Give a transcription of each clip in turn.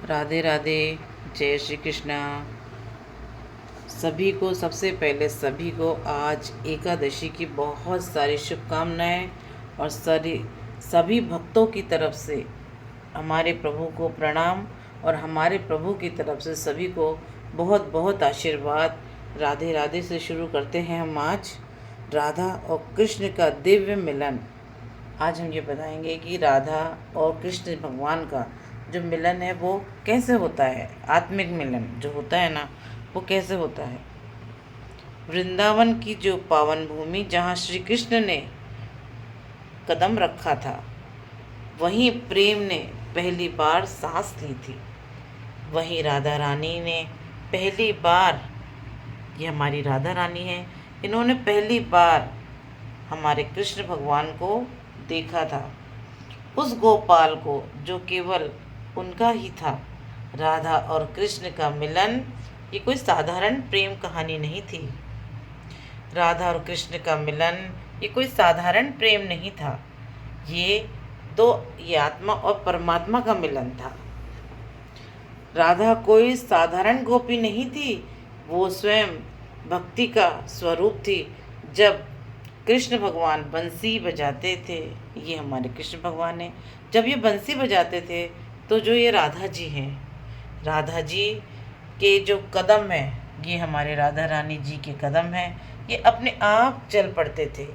राधे राधे। जय श्री कृष्णा। सभी को सबसे पहले आज एकादशी की बहुत सारी शुभकामनाएं और सभी भक्तों की तरफ से हमारे प्रभु को प्रणाम और हमारे प्रभु की तरफ से सभी को बहुत बहुत आशीर्वाद। राधे राधे से शुरू करते हैं हम आज राधा और कृष्ण का दिव्य मिलन। आज हम ये बताएंगे कि राधा और कृष्ण भगवान का जो मिलन है वो कैसे होता है। आत्मिक मिलन जो होता है ना, वो कैसे होता है। वृंदावन की जो पावन भूमि जहाँ श्री कृष्ण ने कदम रखा था, वहीं प्रेम ने पहली बार सांस ली थी। वहीं राधा रानी ने पहली बार, ये हमारी राधा रानी है, इन्होंने पहली बार हमारे कृष्ण भगवान को देखा था। उस गोपाल को जो केवल उनका ही था। राधा और कृष्ण का मिलन ये कोई साधारण प्रेम कहानी नहीं थी। राधा और कृष्ण का मिलन ये कोई साधारण प्रेम नहीं था। ये आत्मा और परमात्मा का मिलन था। राधा कोई साधारण गोपी नहीं थी, वो स्वयं भक्ति का स्वरूप थी। जब कृष्ण भगवान बंसी बजाते थे, ये हमारे कृष्ण भगवान हैं, जब ये बंसी बजाते थे तो जो ये राधा जी हैं, राधा जी के जो कदम हैं, ये हमारे राधा रानी जी के कदम हैं, ये अपने आप चल पड़ते थे।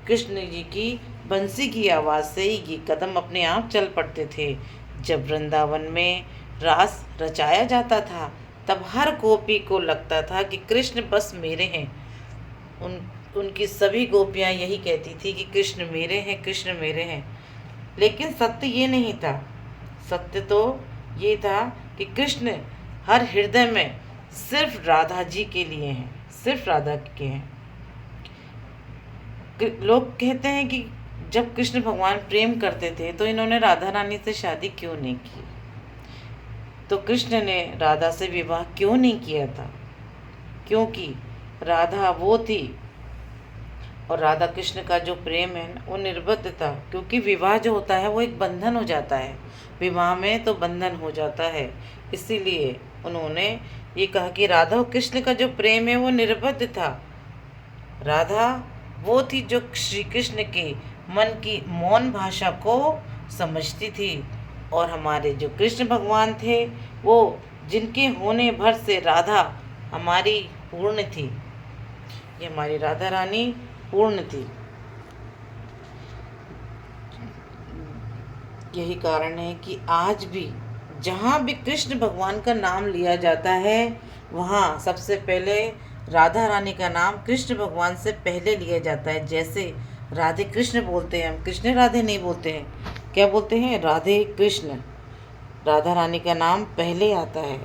कृष्ण जी की बंसी की आवाज़ से ही ये कदम अपने आप चल पड़ते थे। जब वृंदावन में रास रचाया जाता था, तब हर गोपी को लगता था कि कृष्ण बस मेरे हैं। उनकी सभी गोपियाँ यही कहती थी कि कृष्ण मेरे हैं, कृष्ण मेरे हैं। लेकिन सत्य ये नहीं था। सत्य तो ये था कि कृष्ण हर हृदय में सिर्फ राधा जी के लिए हैं, सिर्फ राधा के हैं। लोग कहते हैं कि जब कृष्ण भगवान प्रेम करते थे तो इन्होंने राधा रानी से शादी क्यों नहीं की, तो कृष्ण ने राधा से विवाह क्यों नहीं किया था। क्योंकि राधा वो थी और राधा कृष्ण का जो प्रेम है वो निर्बद्ध था। क्योंकि विवाह जो होता है वो एक बंधन हो जाता है, विवाह में तो बंधन हो जाता है। इसीलिए उन्होंने ये कहा कि राधा और कृष्ण का जो प्रेम है वो निर्बद्ध था। राधा वो थी जो श्री कृष्ण के मन की मौन भाषा को समझती थी, और हमारे जो कृष्ण भगवान थे वो जिनके होने भर से राधा हमारी पूर्ण थी। ये हमारी राधा रानी पूर्ण थी। यही कारण है कि आज भी जहाँ भी कृष्ण भगवान का नाम लिया जाता है, वहाँ सबसे पहले राधा रानी का नाम कृष्ण भगवान से पहले लिया जाता है। जैसे राधे कृष्ण बोलते हैं, हम कृष्ण राधे नहीं बोलते हैं, क्या बोलते हैं, राधे कृष्ण। राधा रानी का नाम पहले आता है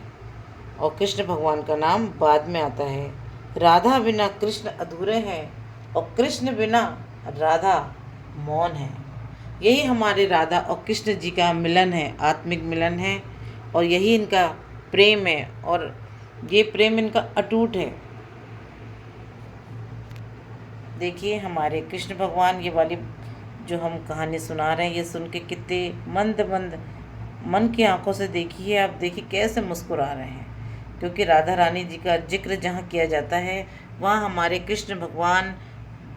और कृष्ण भगवान का नाम बाद में आता है। राधा बिना कृष्ण अधूरे हैं और कृष्ण बिना राधा मौन है। यही हमारे राधा और कृष्ण जी का मिलन है, आत्मिक मिलन है, और यही इनका प्रेम है, और ये प्रेम इनका अटूट है। देखिए हमारे कृष्ण भगवान, ये वाली जो हम कहानी सुना रहे हैं, ये सुन के कितने मंद मंद मन की आंखों से देखिए, आप देखिए कैसे मुस्कुरा रहे हैं। क्योंकि राधा रानी जी का जिक्र जहाँ किया जाता है, वहाँ हमारे कृष्ण भगवान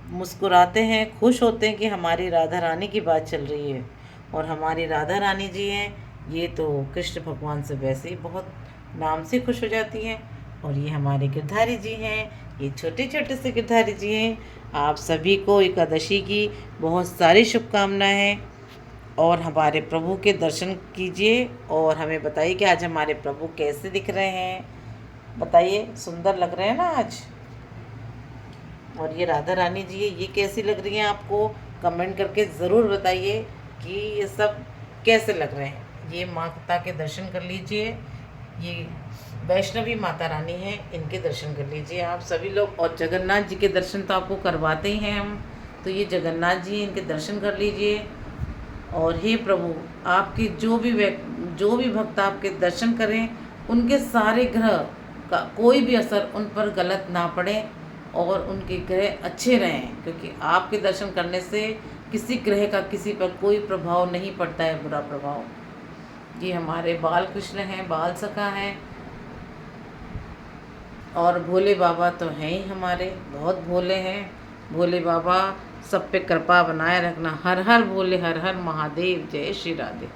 मुस्कुराते हैं, खुश होते हैं कि हमारी राधा रानी की बात चल रही है। और हमारी राधा रानी जी हैं, ये तो कृष्ण भगवान से वैसे ही बहुत नाम से खुश हो जाती हैं। और ये हमारे गिरधारी जी हैं, ये छोटे छोटे से गिरधारी जी हैं। आप सभी को एकादशी की बहुत सारी शुभकामनाएं हैं, और हमारे प्रभु के दर्शन कीजिए और हमें बताइए कि आज हमारे प्रभु कैसे दिख रहे हैं। बताइए, सुंदर लग रहे हैं ना आज। और ये राधा रानी जी है, ये कैसी लग रही हैं आपको, कमेंट करके ज़रूर बताइए कि ये सब कैसे लग रहे हैं। ये माता के दर्शन कर लीजिए, ये वैष्णवी माता रानी हैं, इनके दर्शन कर लीजिए आप सभी लोग। और जगन्नाथ जी के दर्शन तो आपको करवाते ही हैं हम, तो ये जगन्नाथ जी, इनके दर्शन कर लीजिए। और हे प्रभु, आपके जो भी भक्त आपके दर्शन करें, उनके सारे ग्रह का कोई भी असर उन पर गलत ना पड़े और उनके ग्रह अच्छे रहें। क्योंकि आपके दर्शन करने से किसी ग्रह का किसी पर कोई प्रभाव नहीं पड़ता है, बुरा प्रभाव। ये हमारे बाल कृष्ण हैं, बाल सखा हैं। और भोले बाबा तो हैं ही हमारे, बहुत भोले हैं। भोले बाबा सब पे कृपा बनाए रखना। हर हर भोले, हर हर महादेव। जय श्री राधे।